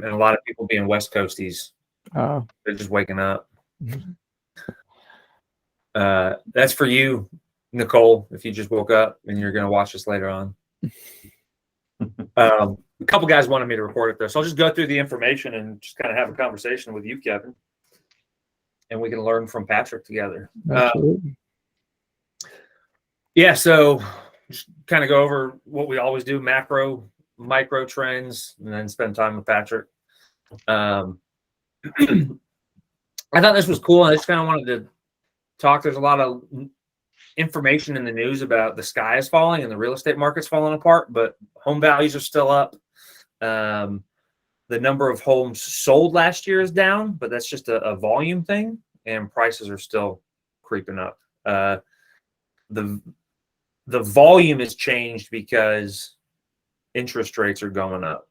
and a lot of people being West Coasties. They're just waking up. That's for you, Nicole, if you just woke up and you're going to watch this later on. A couple guys wanted me to record it there, so I'll just go through the information and just kind of have a conversation with you, Kevin, and we can learn from Patrick together. Yeah, so just kind of go over what we always do, macro, micro trends, and then spend time with Patrick. I thought this was cool. I just kind of wanted to talk. There's a lot of information in the news about the sky is falling and the real estate market's falling apart, but home values are still up. The number of homes sold last year is down, but that's just a volume thing, and prices are still creeping up. The volume has changed because interest rates are going up,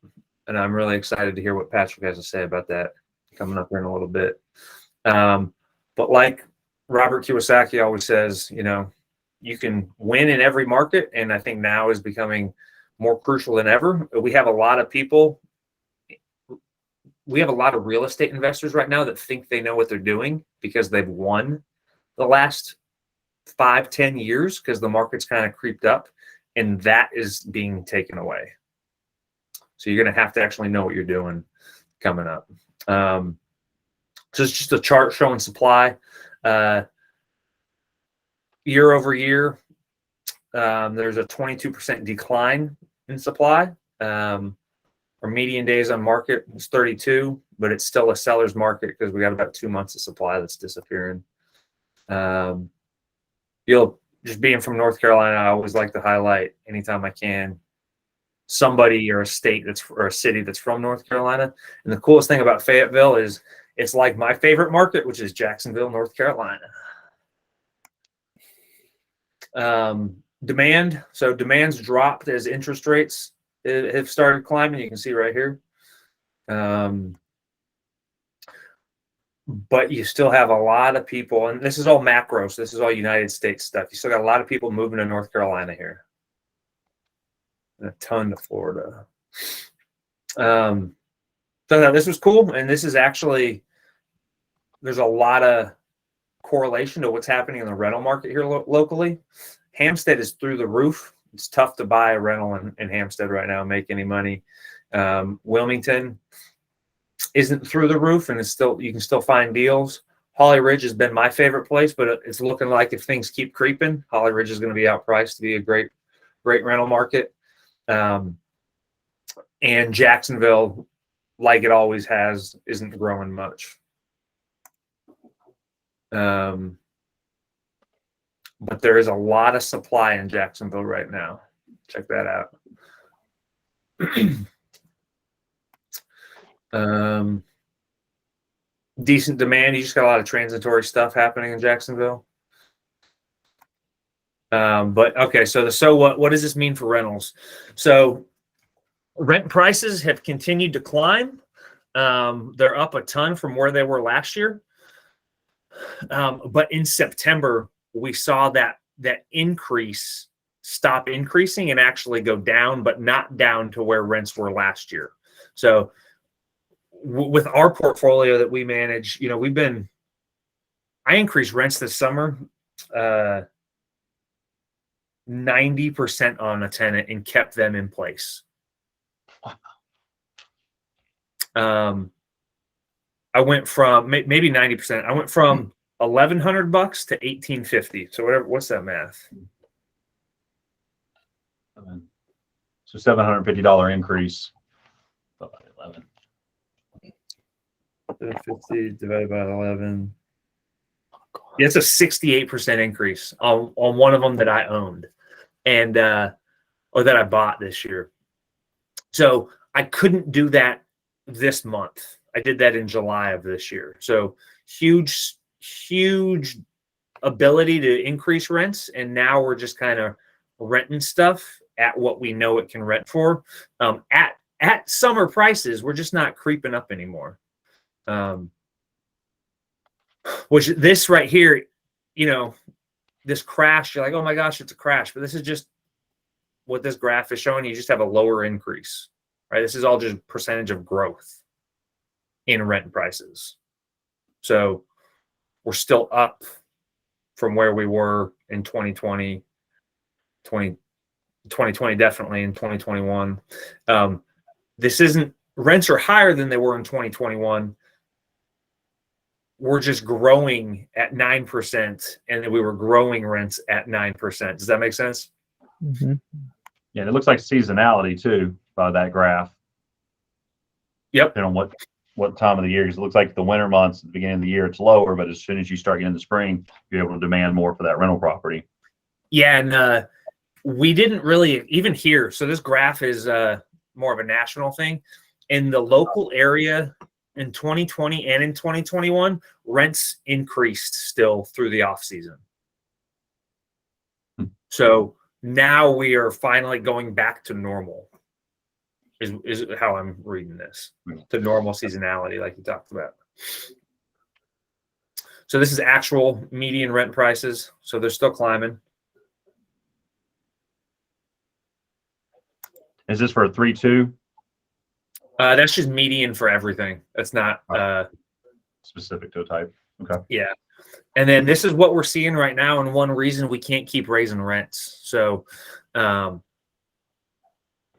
and I'm really excited to hear what Patrick has to say about that coming up here in a little bit. But like Robert Kiyosaki always says, you can win in every market, and I think now is becoming more crucial than ever. We have a lot of people. We have a lot of real estate investors right now that think they know what they're doing because they've won the last 5-10 years because the market's kind of creeped up, and that is being taken away. So you're going to have to actually know what you're doing coming up. So it's just a chart showing supply. Year over year, there's a 22% decline in supply. Our median days on market is 32, but it's still a seller's market because we got about 2 months of supply that's disappearing. Just being from North Carolina, I always like to highlight anytime I can somebody or a state or a city that's from North Carolina. And the coolest thing about Fayetteville is it's like my favorite market, which is Jacksonville, North Carolina. Demand. So demand's dropped as interest rates have started climbing. You can see right here. But you still have a lot of people, and this is all macro, so this is all United States stuff. You still got a lot of people moving to North Carolina here. And a ton to Florida. So this was cool, and this is actually, there's a lot of correlation to what's happening in the rental market here locally. Hampstead is through the roof. It's tough to buy a rental in Hampstead right now and make any money. Wilmington isn't through the roof, and you can still find deals. Holly Ridge has been my favorite place, but it's looking like if things keep creeping, Holly Ridge is going to be outpriced to be a great rental market. And Jacksonville, like it always has, isn't growing much. But there is a lot of supply in Jacksonville right now. Check that out. Decent demand. You just got a lot of transitory stuff happening in Jacksonville. But okay, so what does this mean for rentals? So rent prices have continued to climb. They're up a ton from where they were last year. But in September, we saw that increase stop increasing and actually go down, but not down to where rents were last year. So with our portfolio that we manage, I increased rents this summer 90% on a tenant and kept them in place. I went from maybe 90%. I went from $1,100 to $1,850. So what's that math? So $750 increase. 11. 50 divided by 11. Yeah, it's a 68% increase on one of them that I owned, and or that I bought this year. So I couldn't do that this month. I did that in July of this year. So huge ability to increase rents, and now we're just kind of renting stuff at what we know it can rent for. At summer prices, we're just not creeping up anymore. Which this right here, this crash, you're like, oh my gosh, it's a crash. But this is just what this graph is showing. You just have a lower increase, right? This is all just percentage of growth. in rent prices. So we're still up from where we were in 2020 definitely, in 2021. This isn't, rents are higher than they were in 2021. We're just growing at 9%, and then we were growing rents at 9%. Does that make sense? Mm-hmm. Yeah, it looks like seasonality too by that graph. Yep. Depending on what time of the year, because it looks like the winter months at the beginning of the year it's lower, but as soon as you start getting the spring, you're able to demand more for that rental property. Yeah, and we didn't really even here. So this graph is more of a national thing. In the local area in 2020 and in 2021, rents increased still through the off season. So now we are finally going back to normal. Is how I'm reading this, to normal seasonality, like you talked about. So this is actual median rent prices. So they're still climbing. Is this for a 3-2? That's just median for everything. That's not Specific to a type. Okay. Yeah. And then this is what we're seeing right now, and one reason we can't keep raising rents. So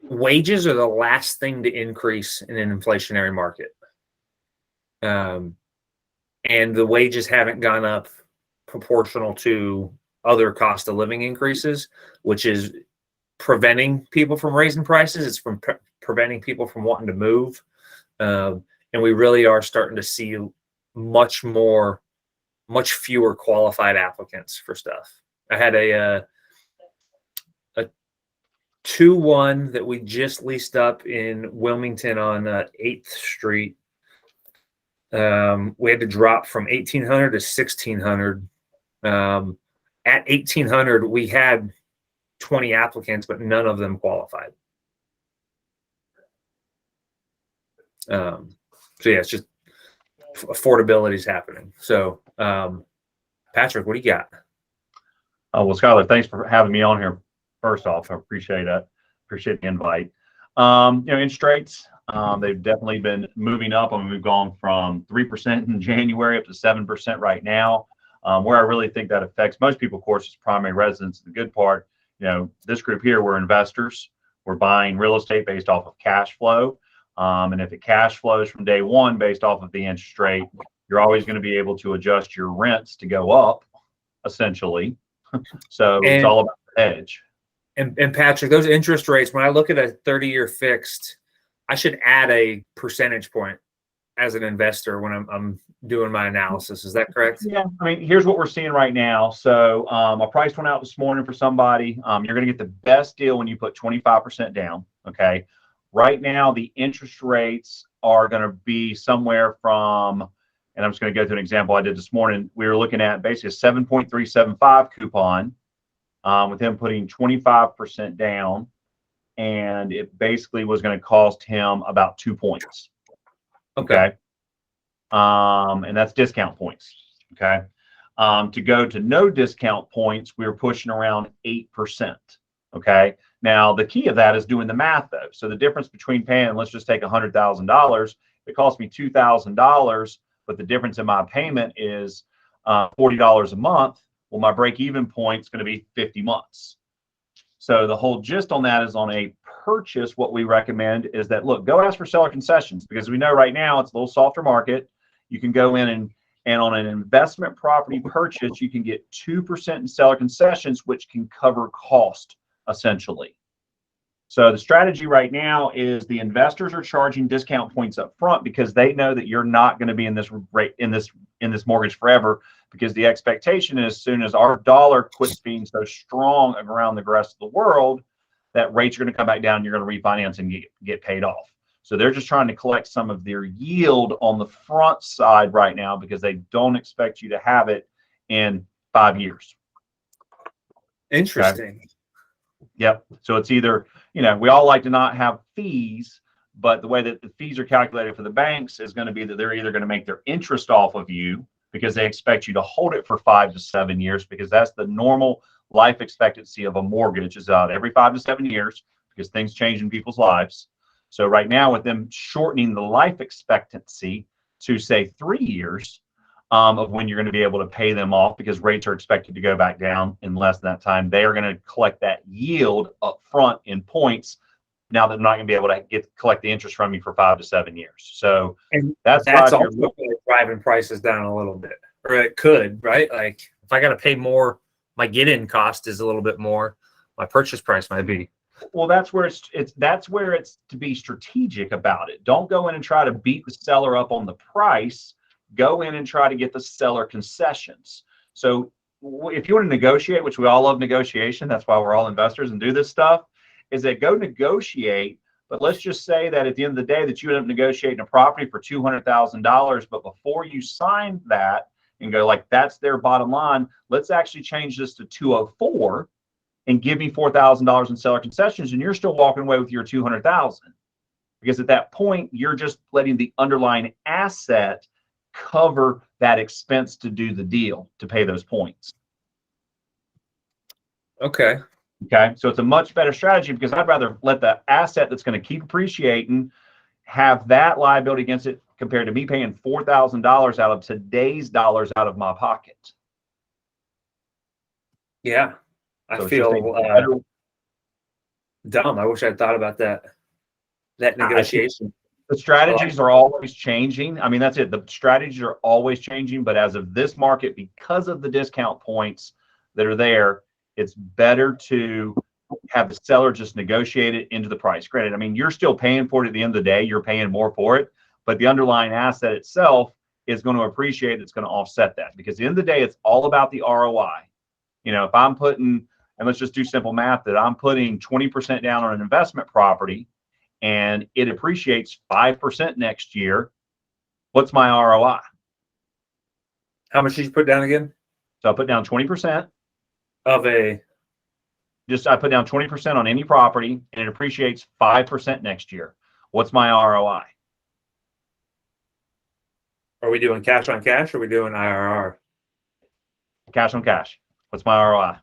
wages are the last thing to increase in an inflationary market. And the wages haven't gone up proportional to other cost of living increases, which is preventing people from raising prices. It's from preventing people from wanting to move. And we really are starting to see much fewer qualified applicants for stuff. I had a 2-1 that we just leased up in Wilmington on 8th Street. We had to drop from 1,800 to 1,600. At 1,800, we had 20 applicants, but none of them qualified. So yeah, it's just affordability is happening. So Patrick, what do you got? Oh, well, Skylar, thanks for having me on here. First off, I appreciate it. Appreciate the invite. Interest rates, they've definitely been moving up. I mean, we've gone from 3% in January up to 7% right now. Where I really think that affects most people, of course, is primary residence. The good part, this group here, we're investors. We're buying real estate based off of cash flow. And if it cash flows from day one based off of the interest rate, you're always going to be able to adjust your rents to go up, essentially. So it's all about the hedge. And Patrick, those interest rates, when I look at a 30-year fixed, I should add a percentage point as an investor when I'm doing my analysis. Is that correct? Yeah. I mean, here's what we're seeing right now. So a price went out this morning for somebody. You're going to get the best deal when you put 25% down. Okay. Right now, the interest rates are going to be somewhere from, and I'm just going to go through an example I did this morning. We were looking at basically a 7.375 coupon with him putting 25% down. And it basically was going to cost him about 2 points. Okay. And that's discount points. Okay. To go to no discount points, we were pushing around 8%. Okay. Now, the key of that is doing the math, though. So the difference between paying, let's just take $100,000, it cost me $2,000, but the difference in my payment is $40 a month. Well, my break-even point is going to be 50 months. So the whole gist on that is on a purchase, what we recommend is that, look, go ask for seller concessions, because we know right now it's a little softer market. You can go in and on an investment property purchase, you can get 2% in seller concessions, which can cover cost, essentially. So the strategy right now is the investors are charging discount points up front because they know that you're not going to be in this rate in this mortgage forever, because the expectation is as soon as our dollar quits being so strong around the rest of the world, that rates are going to come back down and you're going to refinance and get paid off. So they're just trying to collect some of their yield on the front side right now because they don't expect you to have it in 5 years. Interesting. Okay? Yep. So it's either, we all like to not have fees, but the way that the fees are calculated for the banks is going to be that they're either going to make their interest off of you because they expect you to hold it for 5 to 7 years, because that's the normal life expectancy of a mortgage, is out every 5 to 7 years, because things change in people's lives. So right now, with them shortening the life expectancy, to say 3 years of when you're going to be able to pay them off, because rates are expected to go back down in less than that time. They are going to collect that yield up front in points. Now they're not going to be able to collect the interest from you for 5 to 7 years. So And that's also driving prices down a little bit, or it could, right? Like if I got to pay more, my get-in cost is a little bit more. My purchase price might be. Well, that's where it's to be strategic about it. Don't go in and try to beat the seller up on the price. Go in and try to get the seller concessions. So if you want to negotiate, which we all love negotiation, that's why we're all investors and do this stuff, is that go negotiate. But let's just say that at the end of the day that you end up negotiating a property for $200,000, but before you sign that and go like that's their bottom line, let's actually change this to 204 and give me $4,000 in seller concessions, and you're still walking away with your 200,000, because at that point you're just letting the underlying asset cover that expense to do the deal, to pay those points. Okay. So it's a much better strategy, because I'd rather let the asset that's going to keep appreciating have that liability against it, compared to me paying $4,000 out of today's dollars out of my pocket. Yeah. So I feel dumb. I wish I'd thought about that negotiation. The strategies are always changing. I mean, that's it. The strategies are always changing. But as of this market, because of the discount points that are there, it's better to have the seller just negotiate it into the price. Granted, I mean, you're still paying for it at the end of the day. You're paying more for it. But the underlying asset itself is going to appreciate. It's going to offset that. Because at the end of the day, it's all about the ROI. You know, if I'm putting, and let's just do simple math, that I'm putting 20% down on an investment property and it appreciates 5% next year, what's my ROI? How much did you put down again? So I put down 20% of a. I put down 20% on any property and it appreciates 5% next year. What's my ROI? Are we doing cash on cash or are we doing IRR? Cash on cash. What's my ROI?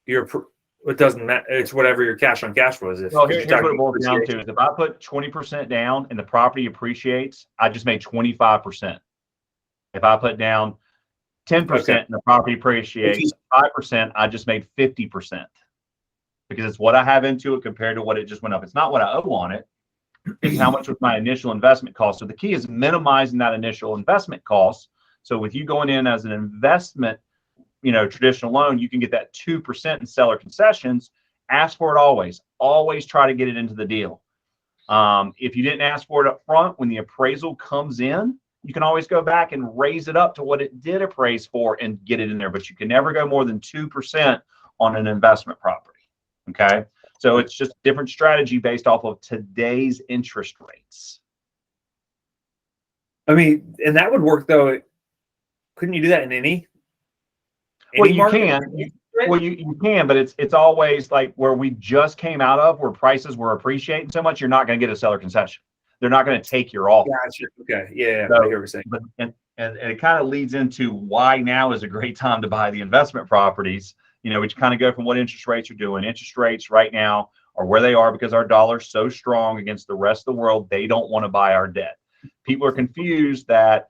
It doesn't matter. It's whatever your cash on cash was. Here's what it boils down to: is if I put 20% down and the property appreciates, I just made 25%. If I put down 10% and the property appreciates 5%, I just made 50%, because it's what I have into it compared to what it just went up. It's not what I owe on it. It's how much was my initial investment cost. So the key is minimizing that initial investment cost. So with you going in as an investment, traditional loan, you can get that 2% in seller concessions. Ask for it always. Always try to get it into the deal. If you didn't ask for it up front, when the appraisal comes in, you can always go back and raise it up to what it did appraise for and get it in there. But you can never go more than 2% on an investment property. Okay. So it's just a different strategy based off of today's interest rates. I mean, and that would work though. Couldn't you do that in any well, you market? can. Well, you can, but it's always like where we just came out of, where prices were appreciating so much, you're not going to get a seller concession. They're not going to take your offer. Gotcha. Okay. Yeah. So, I hear what you're saying. But and it kind of leads into why now is a great time to buy the investment properties. Which kind of go from what interest rates are doing. Interest rates right now are where they are because our dollar's so strong against the rest of the world. They don't want to buy our debt. People are confused that,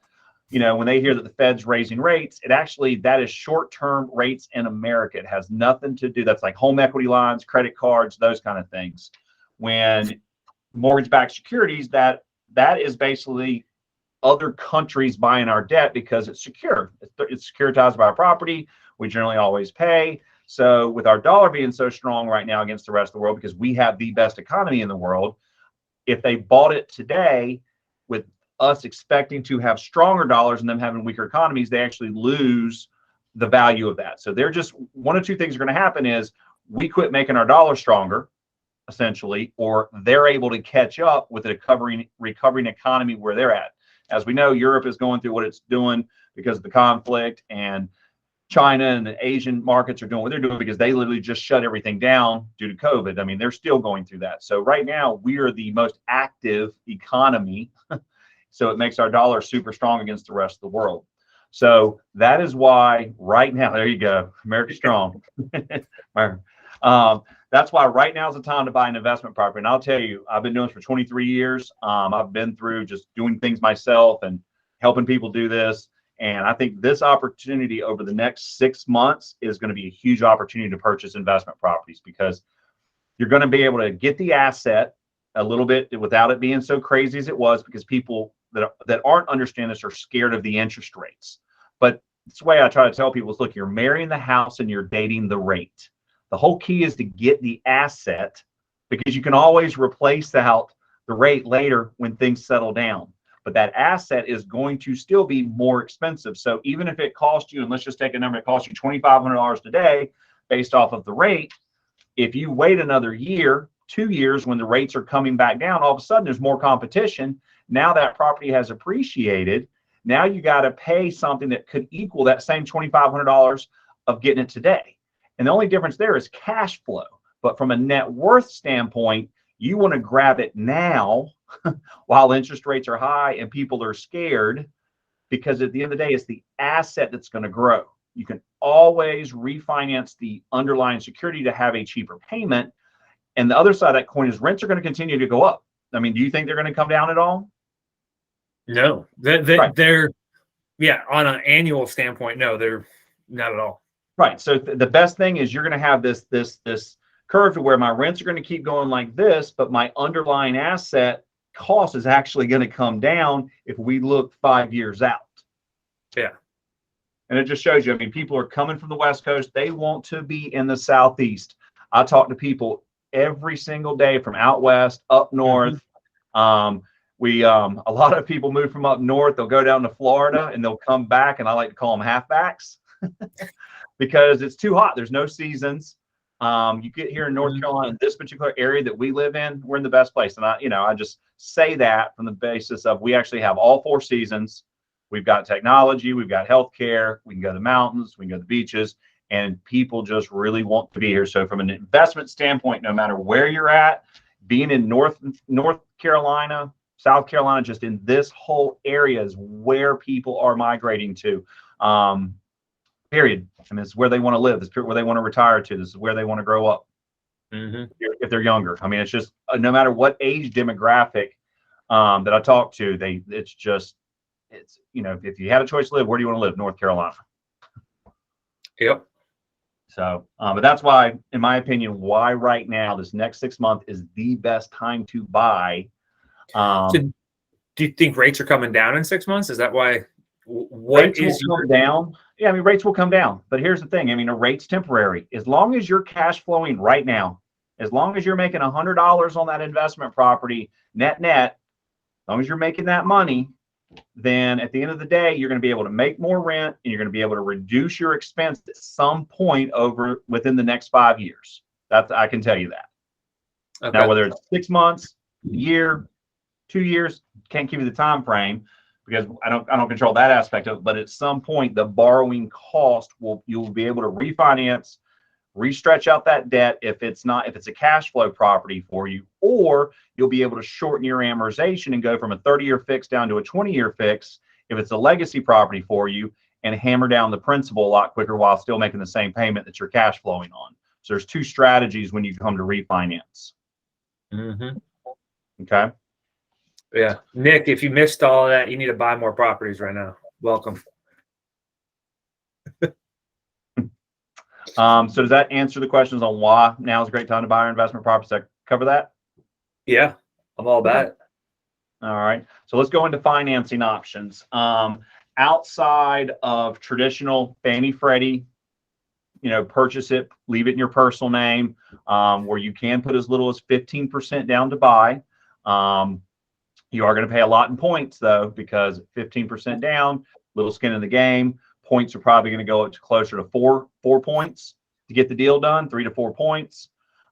when they hear that the Fed's raising rates, that is short-term rates in America. It has nothing to do. That's like home equity lines, credit cards, those kind of things. When mortgage-backed securities, that is basically other countries buying our debt because it's secure. It's securitized by our property. We generally always pay. So with our dollar being so strong right now against the rest of the world, because we have the best economy in the world, if they bought it today with us expecting to have stronger dollars and them having weaker economies, they actually lose the value of that. So they're just one of two things are going to happen is we quit making our dollar stronger, essentially, or they're able to catch up with a recovering economy where they're at. As we know, Europe is going through what it's doing because of the conflict, and China and the Asian markets are doing what they're doing because they literally just shut everything down due to COVID. I mean, they're still going through that. So right now we are the most active economy. So it makes our dollar super strong against the rest of the world. So that is why right now, there you go, America strong. That's why right now is the time to buy an investment property. And I'll tell you, I've been doing this for 23 years. I've been through just doing things myself and helping people do this. And I think this opportunity over the next 6 months is going to be a huge opportunity to purchase investment properties, because you're going to be able to get the asset a little bit without it being so crazy as it was, because people that aren't understanding this are scared of the interest rates. But it's the way I try to tell people is, look, you're marrying the house and you're dating the rate. The whole key is to get the asset, because you can always replace the rate later when things settle down. But that asset is going to still be more expensive. So even if it costs you, and let's just take a number, it costs you $2,500 today based off of the rate, if you wait another year, 2 years, when the rates are coming back down, all of a sudden there's more competition. Now that property has appreciated. Now you got to pay something that could equal that same $2,500 of getting it today. And the only difference there is cash flow. But from a net worth standpoint, you want to grab it now while interest rates are high and people are scared, because at the end of the day, it's the asset that's going to grow. You can always refinance the underlying security to have a cheaper payment. And the other side of that coin is rents are going to continue to go up. I mean, do you think they're going to come down at all? No, they're yeah, on an annual standpoint, no, they're not at all. Right. So the best thing is you're going to have this curve to where my rents are going to keep going like this, but my underlying asset cost is actually going to come down if we look 5 years out. Yeah. And it just shows you, I mean, people are coming from the West Coast. They want to be in the Southeast. I talk to people every single day from out West, up North. A lot of people move from up North. They'll go down to Florida and they'll come back. And I like to call them halfbacks because it's too hot. There's no seasons. You get here in North Carolina, in this particular area that we live in, we're in the best place. And I just say that from the basis of we actually have all 4 seasons. We've got technology, we've got healthcare, we can go to the mountains, we can go to the beaches, and people just really want to be here. So from an investment standpoint, no matter where you're at, being in North Carolina, South Carolina, just in this whole area is where people are migrating to. Period. I mean, it's where they want to live. It's where they want to retire to. This is where they want to grow up. If they're younger. I mean, it's just no matter what age demographic that I talk to, it's if you had a choice to live, where do you want to live? North Carolina. Yep. So, but that's why, in my opinion, why right now, this next 6 months is the best time to buy. So do you think rates are coming down in 6 months? Is that why? Rates will come down. Yeah, I mean, rates will come down. But here's the thing. I mean, a rate's temporary. As long as you're cash flowing right now, as long as you're making $100 on that investment property, net, as long as you're making that money, then at the end of the day, you're going to be able to make more rent and you're going to be able to reduce your expense at some point within the next 5 years. I can tell you that. Okay. Now, whether it's 6 months, a year, 2 years, can't give you the time frame because I don't control that aspect of it. But at some point, the borrowing cost you'll be able to refinance, restretch out that debt if it's a cash flow property for you, or you'll be able to shorten your amortization and go from a 30-year fix down to a 20-year fix if it's a legacy property for you, and hammer down the principal a lot quicker while still making the same payment that you're cash flowing on. So there's 2 strategies when you come to refinance. Okay. Yeah. Nick, if you missed all of that, you need to buy more properties right now. Welcome. So does that answer the questions on why now is a great time to buy our investment properties? Does that cover that? Yeah, I'm all about it. All right. So let's go into financing options. Outside of traditional Fannie Freddie, purchase it, leave it in your personal name, where you can put as little as 15% down to buy. You are going to pay a lot in points though, because 15% down, little skin in the game. Points are probably going to go up to closer to four points to get the deal done, 3 to 4 points.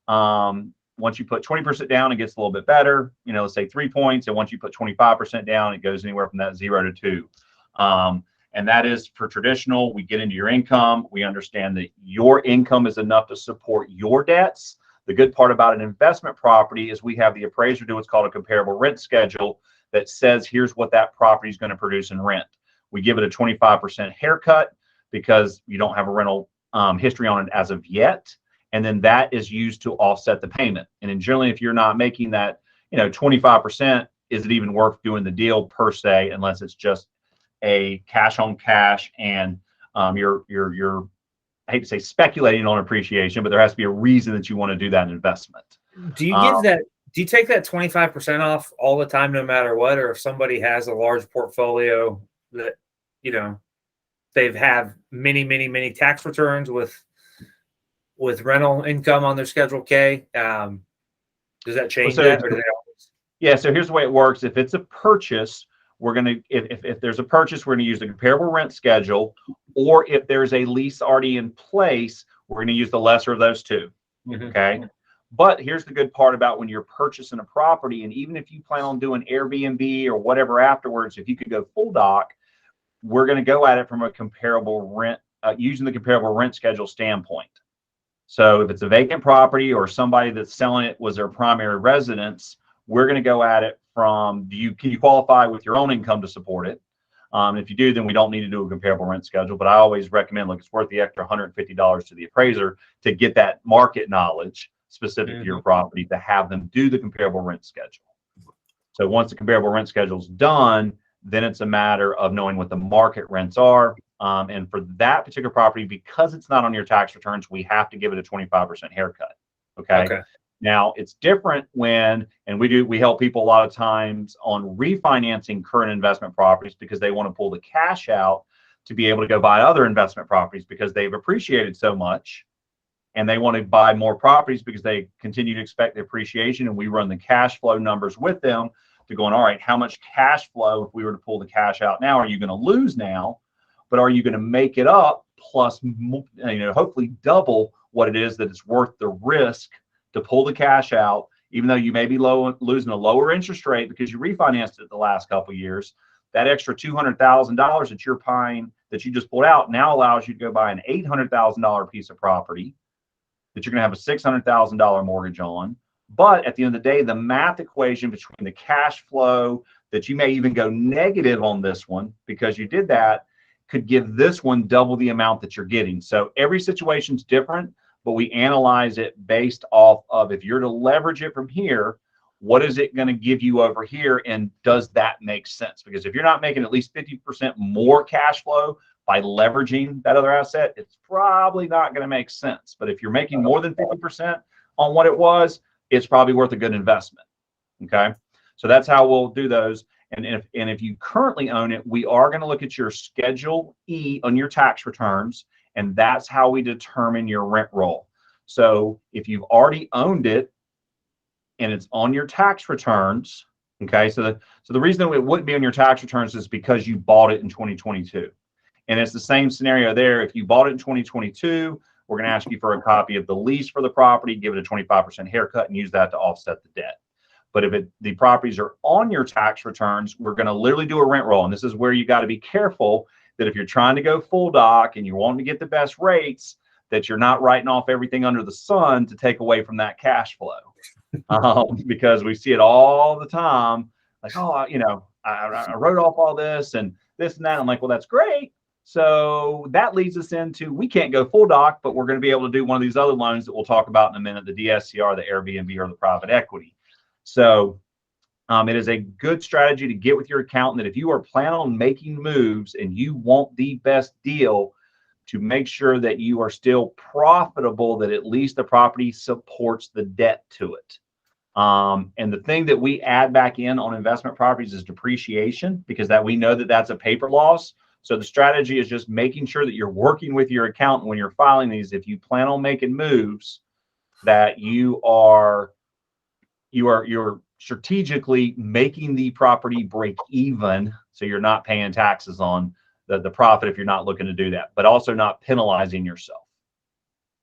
Once you put 20% down, it gets a little bit better, let's say 3 points. And once you put 25% down, it goes anywhere from that 0 to 2. And that is for traditional. We get into your income. We understand that your income is enough to support your debts. The good part about an investment property is we have the appraiser do what's called a comparable rent schedule that says, here's what that property is going to produce in rent. We give it a 25% haircut because you don't have a rental history on it as of yet. and then that is used to offset the payment. And then generally, if you're not making that, 25%, is it even worth doing the deal per se, unless it's just a cash on cash and you're I hate to say speculating on appreciation, but there has to be a reason that you want to do that investment. Do you give that? Do you take that 25% off all the time, no matter what, or if somebody has a large portfolio that they've have many tax returns with rental income on their Schedule K? Does that change that, or do they always? Yeah. So here's the way it works. If it's a purchase, we're going to, if there's a purchase, we're going to use the comparable rent schedule, or if there's a lease already in place, we're going to use the lesser of those two. Mm-hmm. Okay. But here's the good part about when you're purchasing a property, and even if you plan on doing Airbnb or whatever afterwards, if you could go full doc, we're going to go at it from a comparable rent, using the comparable rent schedule standpoint. So if it's a vacant property or somebody that's selling it was their primary residence, we're going to go at it from, can you qualify with your own income to support it? If you do, then we don't need to do a comparable rent schedule. But I always recommend, look, it's worth the extra $150 to the appraiser to get that market knowledge specific to your property, to have them do the comparable rent schedule. So once the comparable rent schedule is done, then it's a matter of knowing what the market rents are. And for that particular property, because it's not on your tax returns, we have to give it a 25% haircut. Okay. Now it's different when, and we help people a lot of times on refinancing current investment properties because they want to pull the cash out to be able to go buy other investment properties because they've appreciated so much, and they want to buy more properties because they continue to expect the appreciation. And we run the cash flow numbers with them to going, all right, how much cash flow, if we were to pull the cash out now, are you going to lose now? But are you going to make it up plus, hopefully double what it is that it's worth the risk to pull the cash out, even though you may be losing a lower interest rate because you refinanced it the last couple of years. That extra $200,000 that you're paying, that you just pulled out, now allows you to go buy an $800,000 piece of property that you're going to have a $600,000 mortgage on. But at the end of the day, the math equation between the cash flow that you may even go negative on this one because you did that could give this one double the amount that you're getting. So every situation's different, but we analyze it based off of, if you're to leverage it from here, what is it going to give you over here? And does that make sense? Because if you're not making at least 50% more cash flow by leveraging that other asset, it's probably not going to make sense. But if you're making more than 50% on what it was, it's probably worth a good investment. Okay. So that's how we'll do those. And if you currently own it, we are going to look at your Schedule E on your tax returns, and that's how we determine your rent roll. So if you've already owned it and it's on your tax returns, okay, so the reason it wouldn't be on your tax returns is because you bought it in 2022. And it's the same scenario there. If you bought it in 2022, we're going to ask you for a copy of the lease for the property, give it a 25% haircut, and use that to offset the debt. But if the properties are on your tax returns, we're going to literally do a rent roll. And this is where you got to be careful that if you're trying to go full doc and you're wanting to get the best rates, that you're not writing off everything under the sun to take away from that cash flow. Because we see it all the time. Like, oh, I wrote off all this and this and that. I'm like, well, that's great. So that leads us into, we can't go full doc, but we're going to be able to do one of these other loans that we'll talk about in a minute, the DSCR, the Airbnb, or the private equity. So it is a good strategy to get with your accountant that if you are planning on making moves and you want the best deal, to make sure that you are still profitable, that at least the property supports the debt to it. And the thing that we add back in on investment properties is depreciation, because that we know that that's a paper loss. So the strategy is just making sure that you're working with your accountant when you're filing these. If you plan on making moves, that you're strategically making the property break even, so you're not paying taxes on the profit if you're not looking to do that, but also not penalizing yourself.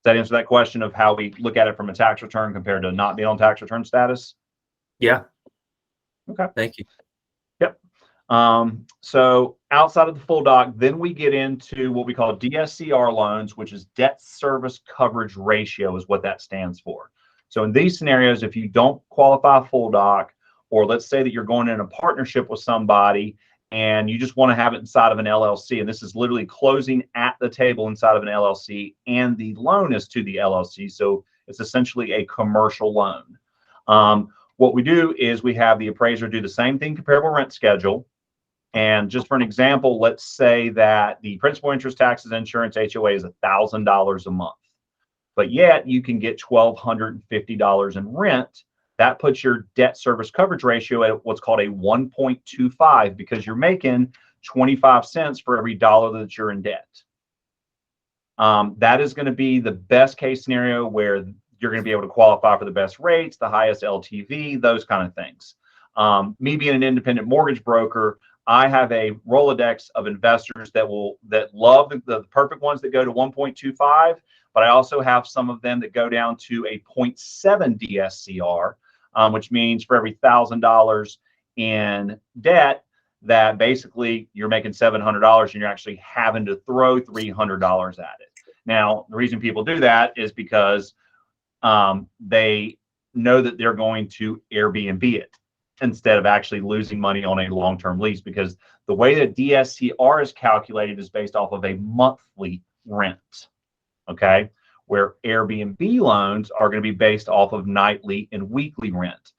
Does that answer that question of how we look at it from a tax return compared to not being on tax return status? Yeah. Okay. Thank you. Yep. So outside of the full doc, then we get into what we call DSCR loans, which is debt service coverage ratio is what that stands for. So in these scenarios, if you don't qualify full doc, or let's say that you're going in a partnership with somebody and you just want to have it inside of an LLC. And this is literally closing at the table inside of an LLC, and the loan is to the LLC. So it's essentially a commercial loan. What we do is we have the appraiser do the same thing, comparable rent schedule. And just for an example, let's say that the principal, interest, taxes, insurance, HOA is $1,000 a month, but yet you can get $1,250 in rent. That puts your debt service coverage ratio at what's called a 1.25, because you're making 25 cents for every dollar that you're in debt. That is going to be the best case scenario, where you're going to be able to qualify for the best rates, the highest LTV, those kind of things. Me being an independent mortgage broker, I have a Rolodex of investors that love the perfect ones that go to 1.25, but I also have some of them that go down to a 0.7 DSCR, which means for every $1,000 in debt, that basically you're making $700 and you're actually having to throw $300 at it. Now, the reason people do that is because they know that they're going to Airbnb it instead of actually losing money on a long-term lease, because the way that DSCR is calculated is based off of a monthly rent, okay? Where Airbnb loans are going to be based off of nightly and weekly rent.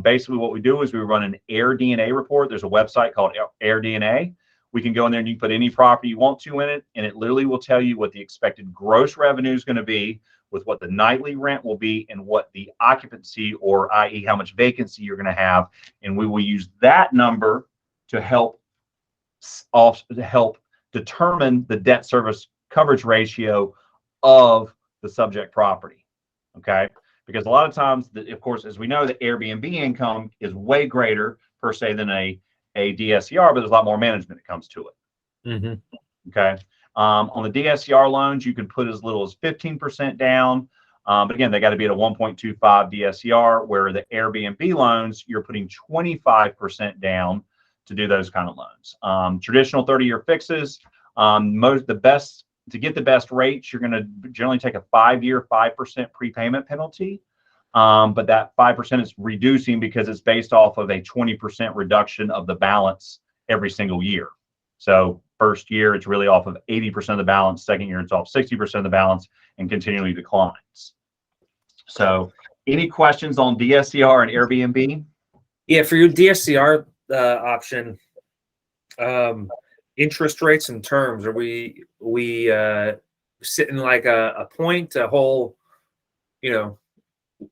Basically what we do is we run an AirDNA report. There's a website called AirDNA. We can go in there and you can put any property you want to in it, and it literally will tell you what the expected gross revenue is going to be, with what the nightly rent will be, and what the occupancy, or i.e. how much vacancy you're going to have. And we will use that number to help determine the debt service coverage ratio of the subject property. Okay. Because a lot of times, of course, as we know, the Airbnb income is way greater per se than a DSCR, but there's a lot more management that comes to it. Mm-hmm. Okay. On the DSCR loans, you can put as little as 15% down. But again, they got to be at a 1.25 DSCR, where the Airbnb loans, you're putting 25% down to do those kind of loans. Traditional 30-year fixes, to get the best rates, you're going to generally take a 5-year 5% prepayment penalty. But that 5% is reducing because it's based off of a 20% reduction of the balance every single year. So first year, it's really off of 80% of the balance. Second year, it's off 60% of the balance, and continually declines. So any questions on DSCR and Airbnb? Yeah, for your DSCR option, interest rates and terms, are we sitting like a point, a whole, Yep.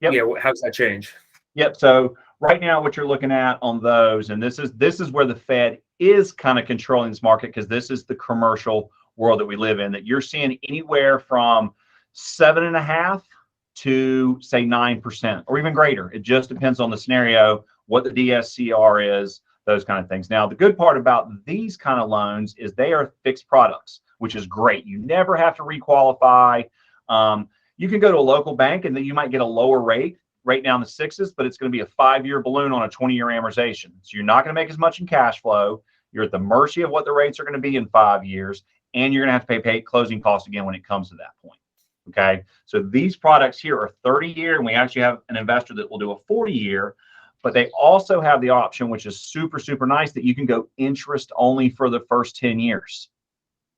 Yeah, how does that change? Yep. So right now, what you're looking at on those, and this is where the Fed is kind of controlling this market, because this is the commercial world that we live in, that you're seeing anywhere from 7.5% to say 9% or even greater. It just depends on the scenario, what the DSCR is, those kind of things. Now, the good part about these kind of loans is they are fixed products, which is great. You never have to requalify. You can go to a local bank and then you might get a lower rate right now in the 6s, but it's going to be a 5-year balloon on a 20-year amortization. So you're not going to make as much in cash flow. You're at the mercy of what the rates are going to be in 5 years, and you're going to have to pay closing costs again when it comes to that point. Okay. So these products here are 30-year, and we actually have an investor that will do a 40-year, but they also have the option, which is super, super nice, that you can go interest only for the first 10 years.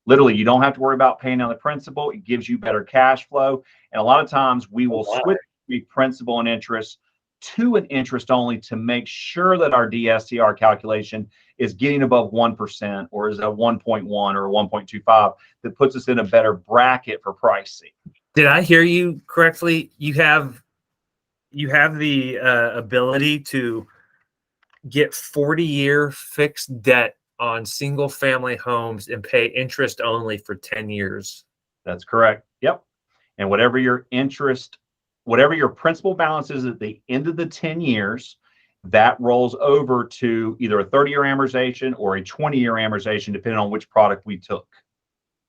Literally, you don't have to worry about paying down the principal. It gives you better cash flow. And a lot of times we will switch the principal and interest to an interest only to make sure that our DSCR calculation is getting above 1%, or is at 1.1 or 1.25, that puts us in a better bracket for pricing. Did I hear you correctly? You have the ability to get 40-year fixed debt on single family homes and pay interest only for 10 years. That's correct. Yep. And whatever your principal balance is at the end of the 10 years, that rolls over to either a 30-year amortization or a 20-year amortization, depending on which product we took.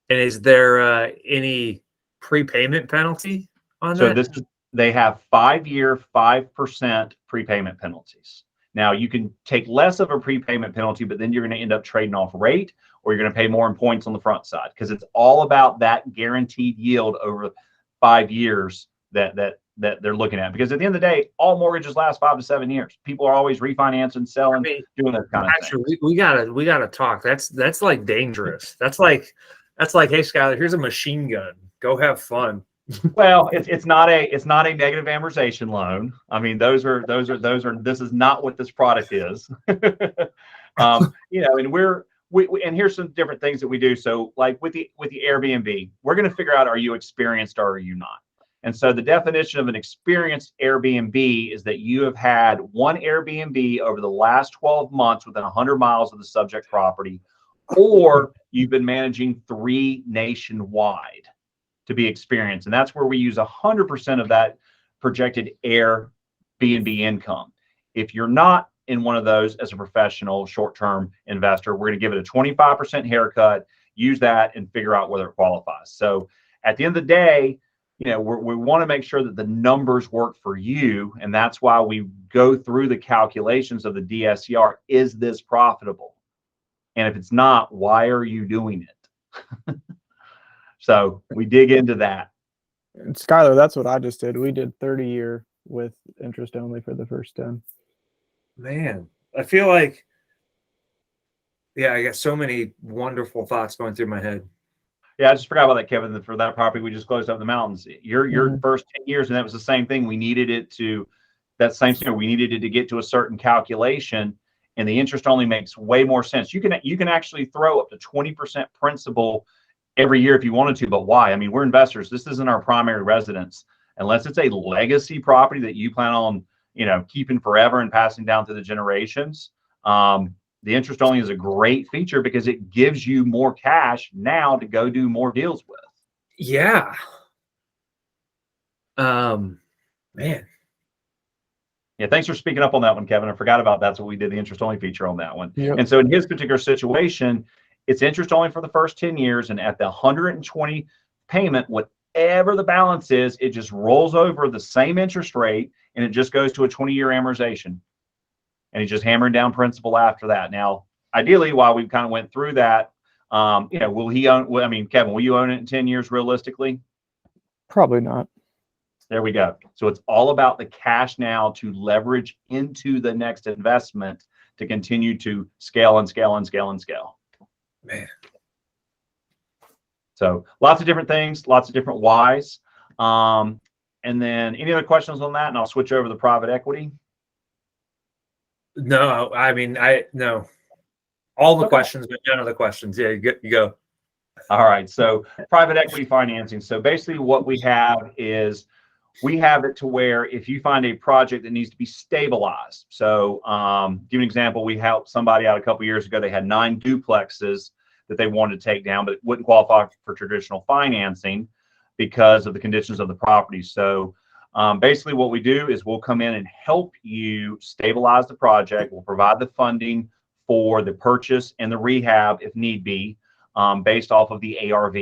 And is there any prepayment penalty on that? So they have 5-year 5% prepayment penalties. Now, you can take less of a prepayment penalty, but then you're going to end up trading off rate, or you're going to pay more in points on the front side, because it's all about that guaranteed yield over 5 years that that they're looking at, because at the end of the day, all mortgages last 5 to 7 years. People are always refinancing, selling, doing that kind of thing. We gotta talk. That's like dangerous. That's like, hey Skylar, here's a machine gun. Go have fun. Well, it's not a negative amortization loan. I mean, those are this is not what this product is. And and here's some different things that we do. So like with the Airbnb, we're going to figure out, are you experienced or are you not? And so the definition of an experienced Airbnb is that you have had one Airbnb over the last 12 months within 100 miles of the subject property, or you've been managing 3 nationwide to be experienced. And that's where we use 100% of that projected Airbnb income. If you're not in one of those as a professional short-term investor, we're going to give it a 25% haircut, use that, and figure out whether it qualifies. So at the end of the day, we want to make sure that the numbers work for you. And that's why we go through the calculations of the DSCR. Is this profitable? And if it's not, why are you doing it? So we dig into that. And Skylar, that's what I just did. We did 30-year with interest only for the first 10. Man, I feel like, I got so many wonderful thoughts going through my head. Yeah, I just forgot about that, Kevin. For that property we just closed up in the mountains, your first 10 years, and that was the same thing. We needed it to we needed it to get to a certain calculation, and the interest only makes way more sense. You can actually throw up to 20% principal every year if you wanted to, but why? I mean, we're investors. This isn't our primary residence. Unless it's a legacy property that you plan on, keeping forever and passing down through the generations. The interest only is a great feature because it gives you more cash now to go do more deals with. Yeah. Man. Yeah, thanks for speaking up on that one, Kevin. I forgot about that's what we did, the interest only feature on that one. Yep. And so in his particular situation, it's interest only for the first 10 years, and at the 120 payment, whatever the balance is, it just rolls over the same interest rate, and it just goes to a 20-year amortization. And he's just hammering down principal after that. Now, ideally, while we kind of went through that, will he own? I mean, Kevin, will you own it in 10 years realistically? Probably not. There we go. So it's all about the cash now to leverage into the next investment to continue to scale and scale and scale and scale. Man. So lots of different things, lots of different whys. And then any other questions on that? And I'll switch over to the private equity. No, I mean, no. All the questions, but none of the questions. Yeah, you go. All right. So private equity financing. So basically what we have is we have it to where if you find a project that needs to be stabilized. So give you an example, we helped somebody out a couple of years ago. They had 9 duplexes that they wanted to take down, but wouldn't qualify for traditional financing because of the conditions of the property. So basically what we do is we'll come in and help you stabilize the project. We'll provide the funding for the purchase and the rehab if need be, based off of the ARV.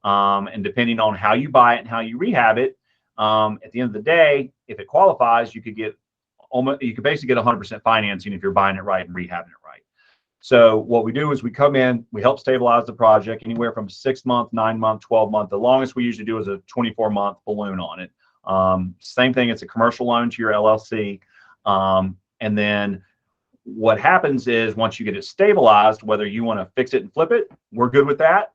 And depending on how you buy it and how you rehab it, at the end of the day, if it qualifies, you could basically get 100% financing if you're buying it right and rehabbing it right. So what we do is we come in, we help stabilize the project anywhere from 6 month, 9 month, 12 month. The longest we usually do is a 24-month balloon on it. Same thing, it's a commercial loan to your LLC. And then what happens is once you get it stabilized, whether you want to fix it and flip it, we're good with that.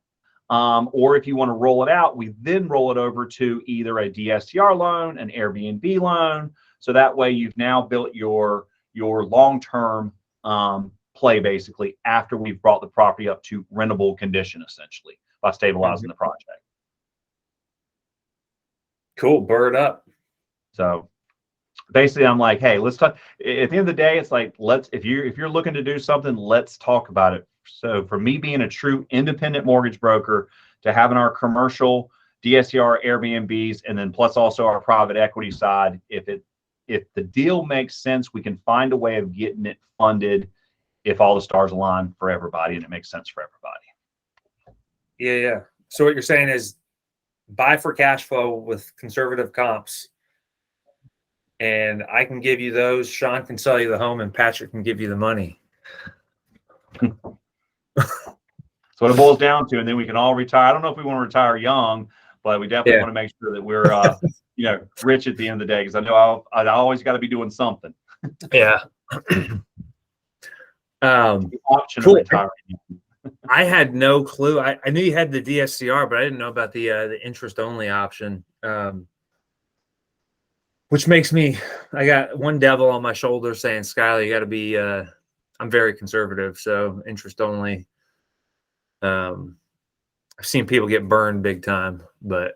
Or if you want to roll it out, we then roll it over to either a DSCR loan, an Airbnb loan. So that way you've now built your long-term play basically after we've brought the property up to rentable condition essentially by stabilizing the project. Cool, bird up. So basically I'm like, hey, let's talk. At the end of the day, it's like, if you're looking to do something, let's talk about it. So for me being a true independent mortgage broker to having our commercial DSCR Airbnbs and then plus also our private equity side, if the deal makes sense, we can find a way of getting it funded if all the stars align for everybody and it makes sense for everybody. Yeah. So what you're saying is buy for cash flow with conservative comps. And I can give you those. Sean can sell you the home and Patrick can give you the money. That's what it boils down to. And then we can all retire. I don't know if we want to retire young, but we definitely want to make sure that we're rich at the end of the day, because I know I always got to be doing something. Yeah. The option of Cool. retiring. I had no clue. I knew you had the DSCR, but I didn't know about the interest only option. Which makes me, I got one devil on my shoulder saying, Skylar, you got to be, I'm very conservative. So interest only. I've seen people get burned big time, but.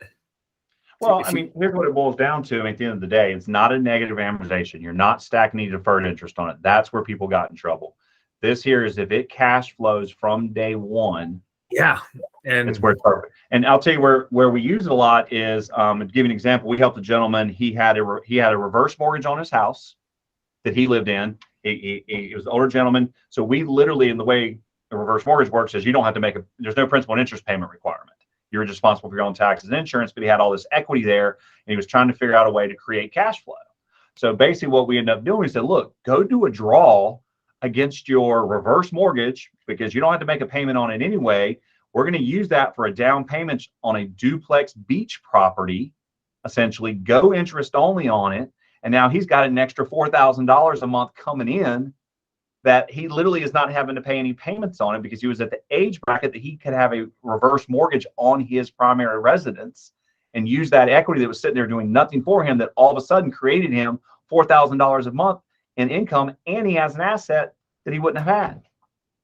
Well, I mean, here's what it boils down to. At the end of the day, it's not a negative amortization. You're not stacking any deferred interest on it. That's where people got in trouble. This here is if it cash flows from day one. Yeah. And it's where it's perfect. And I'll tell you where we use it a lot is, to give you an example, we helped a gentleman. He had a reverse mortgage on his house that he lived in. He was an older gentleman. So we literally, in the way a reverse mortgage works, is you don't have to there's no principal and interest payment requirement. You're responsible for your own taxes and insurance, but he had all this equity there, and he was trying to figure out a way to create cash flow. So basically what we ended up doing, we said, look, go do a draw against your reverse mortgage, because you don't have to make a payment on it anyway. We're going to use that for a down payment on a duplex beach property, essentially go interest only on it. And now he's got an extra $4,000 a month coming in that he literally is not having to pay any payments on it, because he was at the age bracket that he could have a reverse mortgage on his primary residence and use that equity that was sitting there doing nothing for him, that all of a sudden created him $4,000 a month in income, and he has an asset that he wouldn't have had.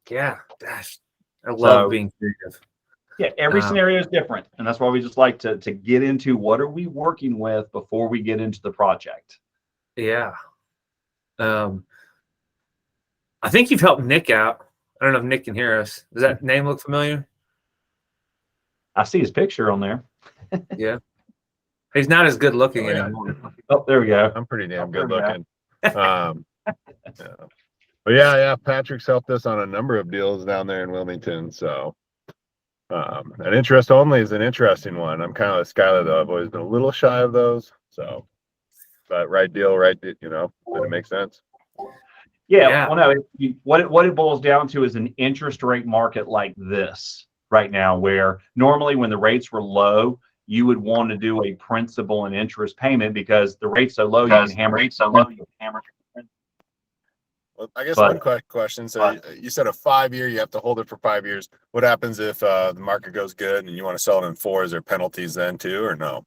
Yeah, gosh, I love being creative. Yeah, every scenario is different, and that's why we just like to get into what are we working with before we get into the project. Yeah. I think you've helped Nick out. I don't know if Nick can hear us. Does that name look familiar? I see his picture on there. Yeah. He's not as good looking anymore. Oh, there we go. I'm pretty damn good looking. Yeah. But yeah, Patrick's helped us on a number of deals down there in Wilmington. So an interest only is an interesting one. I'm kind of like Skylar, though. I've always been a little shy of those. So, but right deal, did it make sense? Yeah. Well, no, what it boils down to is an interest rate market like this right now, where normally when the rates were low, you would want to do a principal and interest payment, because the rate's so low, you can hammer. Well, I guess one quick question. So you said a 5 year, you have to hold it for 5 years. What happens if the market goes good and you want to sell it in 4? Is there penalties then too, or no?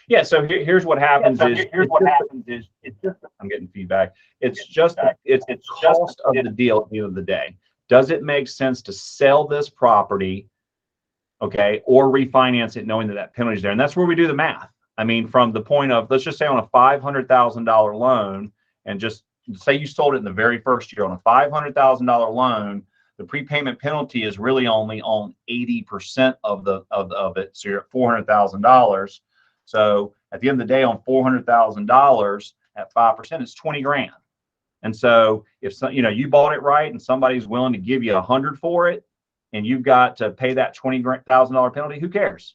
Yeah. So here's what happens. It's just I'm getting feedback. It's just it's cost of the deal at the end of the day. Does it make sense to sell this property, okay, or refinance it, knowing that penalty is there? And that's where we do the math. I mean, from the point of, let's just say on a $500,000 loan, and just say you sold it in the very first year on a $500,000 loan, the prepayment penalty is really only on 80% of it. So you're at $400,000. So at the end of the day, on $400,000 at 5%, it's 20 grand. And so if you bought it right and somebody's willing to give you 100 for it, and you've got to pay that $20,000 penalty, who cares?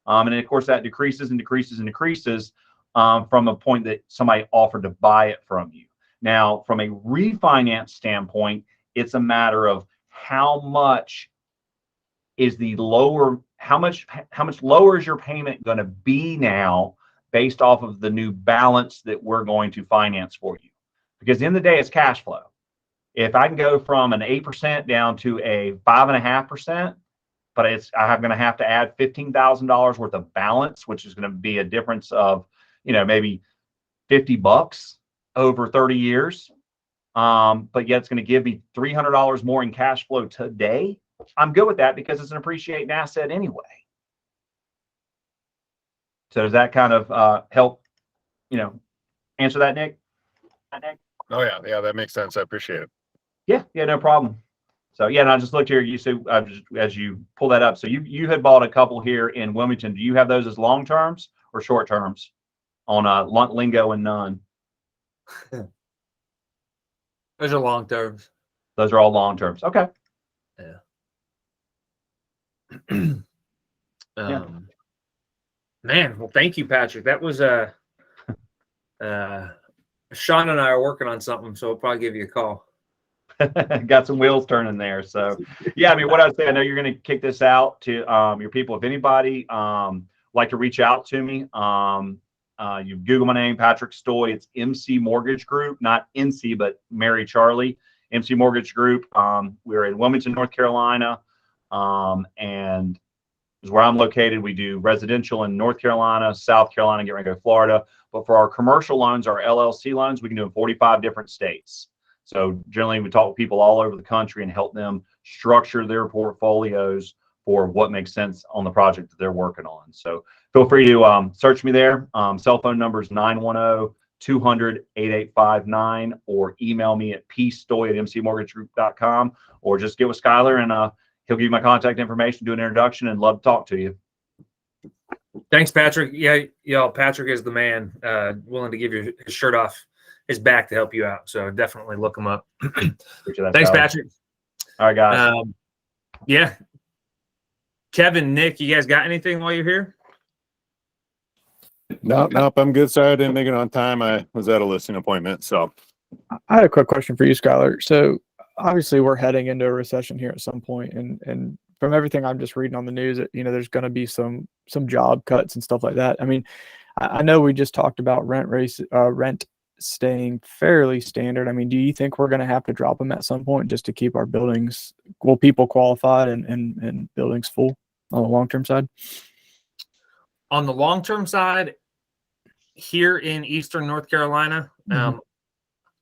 And then of course that decreases and decreases and decreases from a point that somebody offered to buy it from you. Now, from a refinance standpoint, it's a matter of how much lower is your payment going to be now, based off of the new balance that we're going to finance for you. Because at the end of the day, it's cash flow. If I can go from an 8% down to a 5.5%, but I'm going to have to add $15,000 worth of balance, which is going to be a difference of, maybe $50 over 30 years. But yet it's going to give me $300 more in cash flow today. I'm good with that, because it's an appreciating asset anyway. So does that kind of help, answer that, Nick? Oh yeah, that makes sense. I appreciate it. Yeah, no problem. So yeah, and I just looked here. You said as you pull that up, so you had bought a couple here in Wilmington. Do you have those as long terms or short terms on Lingo and Nunn? Those are long terms. Those are all long terms. Okay. Yeah. Man, well, thank you, Patrick. That was Sean and I are working on something, so we'll probably give you a call. Got some wheels turning there. So yeah, I mean, what I would say, I know you're going to kick this out to your people. If anybody like to reach out to me, You Google my name, Patrick Stoy. It's MC Mortgage Group, not NC, but Mary Charlie. MC Mortgage Group. We're in Wilmington, North Carolina, and is where I'm located. We do residential in North Carolina, South Carolina, get ready to go Florida. But for our commercial loans, our LLC loans, we can do in 45 different states. So generally, we talk with people all over the country and help them structure their portfolios for what makes sense on the project that they're working on. So feel free to search me there. Cell phone number is 910-200-8859, or email me at pstoy@mcmortgagegroup.com, or just get with Skylar and he'll give you my contact information, do an introduction, and love to talk to you. Thanks, Patrick. Yeah, Patrick is the man, willing to give you his shirt off his back to help you out. So definitely look him up. Thanks, Skylar. Patrick. All right, guys. Yeah. Kevin, Nick, you guys got anything while you're here? Nope. I'm good. Sorry I didn't make it on time. I was at a listing appointment. So I had a quick question for you, Skylar. So obviously we're heading into a recession here at some point, and from everything I'm just reading on the news, there's going to be some job cuts and stuff like that. I mean, I know we just talked about rent staying fairly standard. I mean, do you think we're going to have to drop them at some point just to keep our buildings, people qualified and buildings full on the long-term side? On the long-term side, here in Eastern North Carolina,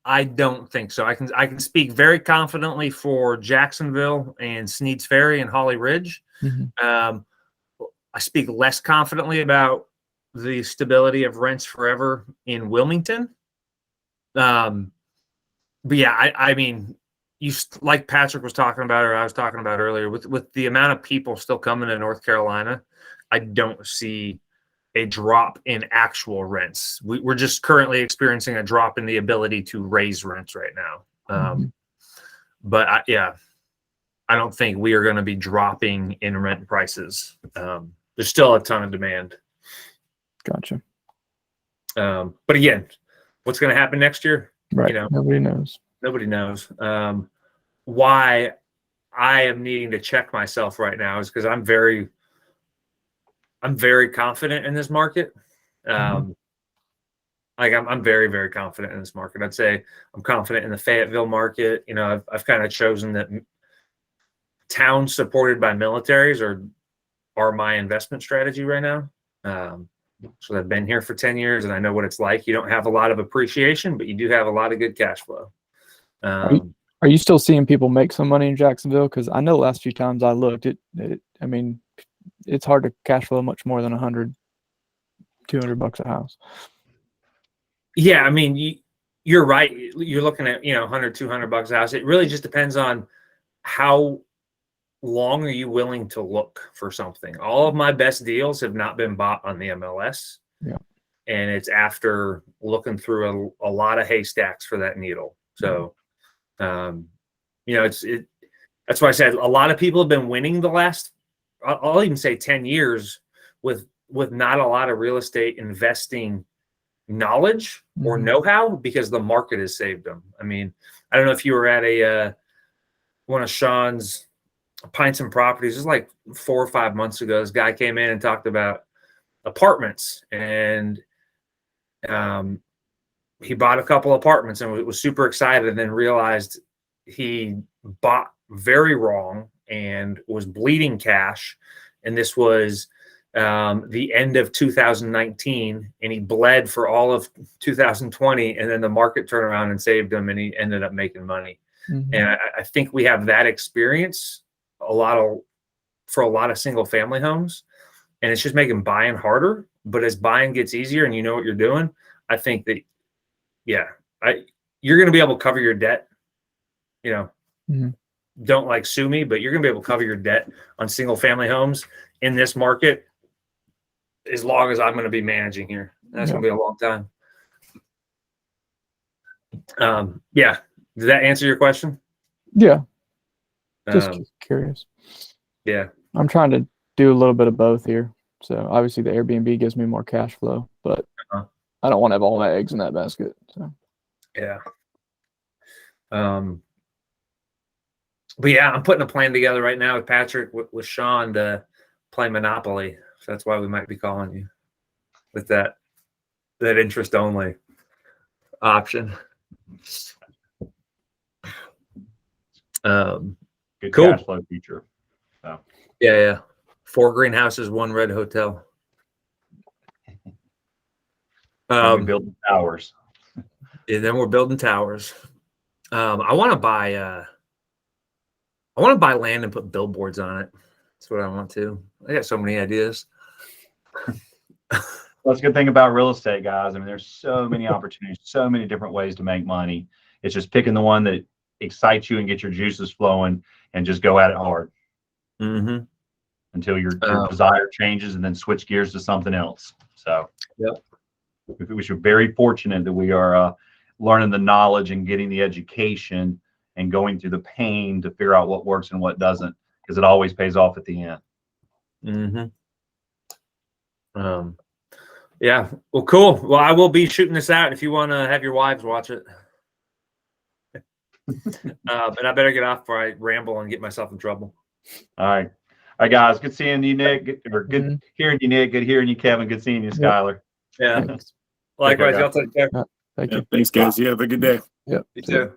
I don't think so. I can speak very confidently for Jacksonville and Sneads Ferry and Holly Ridge. I speak less confidently about the stability of rents forever in Wilmington. But yeah, I mean, like Patrick was talking about, or I was talking about earlier, with the amount of people still coming to North Carolina, I don't see a drop in actual rents. We're just currently experiencing a drop in the ability to raise rents right now. But I don't think we are going to be dropping in rent prices. There's still a ton of demand. Gotcha. But again, what's going to happen next year? Right. Nobody knows. Nobody knows. Why I am needing to check myself right now is because I'm very confident in this market. I'm very, very confident in this market. I'd say I'm confident in the Fayetteville market. I've kind of chosen that towns supported by militaries are my investment strategy right now. So I've been here for 10 years and I know what it's like. You don't have a lot of appreciation, but you do have a lot of good cash flow. Are you still seeing people make some money in Jacksonville? Because I know the last few times I looked, I mean, it's hard to cash flow much more than $100, $200 a house. Yeah, I mean, you're right. You're looking at $100, $200 a house. It really just depends on how long are you willing to look for something. All of my best deals have not been bought on the MLS. Yeah, and it's after looking through a lot of haystacks for that needle. So, that's why I said a lot of people have been winning the last, I'll even say 10 years with not a lot of real estate investing knowledge or know-how, because the market has saved them. I mean, I don't know if you were at one of Sean's Pints and Properties. It was like 4 or 5 months ago. This guy came in and talked about apartments, and he bought a couple apartments and was super excited, and then realized he bought very wrong and was bleeding cash. And this was the end of 2019, and he bled for all of 2020, and then the market turned around and saved him, and he ended up making money. And I think we have that experience for a lot of single family homes, and it's just making buying harder. But as buying gets easier and you know what you're doing, I think that, you're going to be able to cover your debt. Don't sue me, but you're going to be able to cover your debt on single family homes in this market as long as I'm going to be managing here. That's going to be a long time. Does that answer your question? Yeah. Just curious. Yeah. I'm trying to do a little bit of both here. So obviously the Airbnb gives me more cash flow, but I don't want to have all my eggs in that basket. So yeah. But yeah, I'm putting a plan together right now with Patrick, with Sean, to play Monopoly. So that's why we might be calling you with that. that interest only option. Good Cool. cash flow future. Yeah. 4 greenhouses, 1 red hotel. We build towers. And then we're building towers. I want to buy land and put billboards on it. That's what I want to. I got so many ideas. That's a good thing about real estate, guys. I mean, there's so many opportunities, so many different ways to make money. It's just picking the one that excites you and get your juices flowing and just go at it hard until your desire changes and then switch gears to something else. So we should be very fortunate that we are learning the knowledge and getting the education and going through the pain to figure out what works and what doesn't, because it always pays off at the end. Yeah. Well, cool. Well, I will be shooting this out if you want to have your wives watch it. And I better get off before I ramble and get myself in trouble. All right, guys. Good seeing you, Nick. Good hearing you, Nick. Good hearing you, Kevin. Good seeing you, Skylar. Yeah. Likewise, y'all take care. Thank you. Thanks, guys. You have a good day. Yep. You too.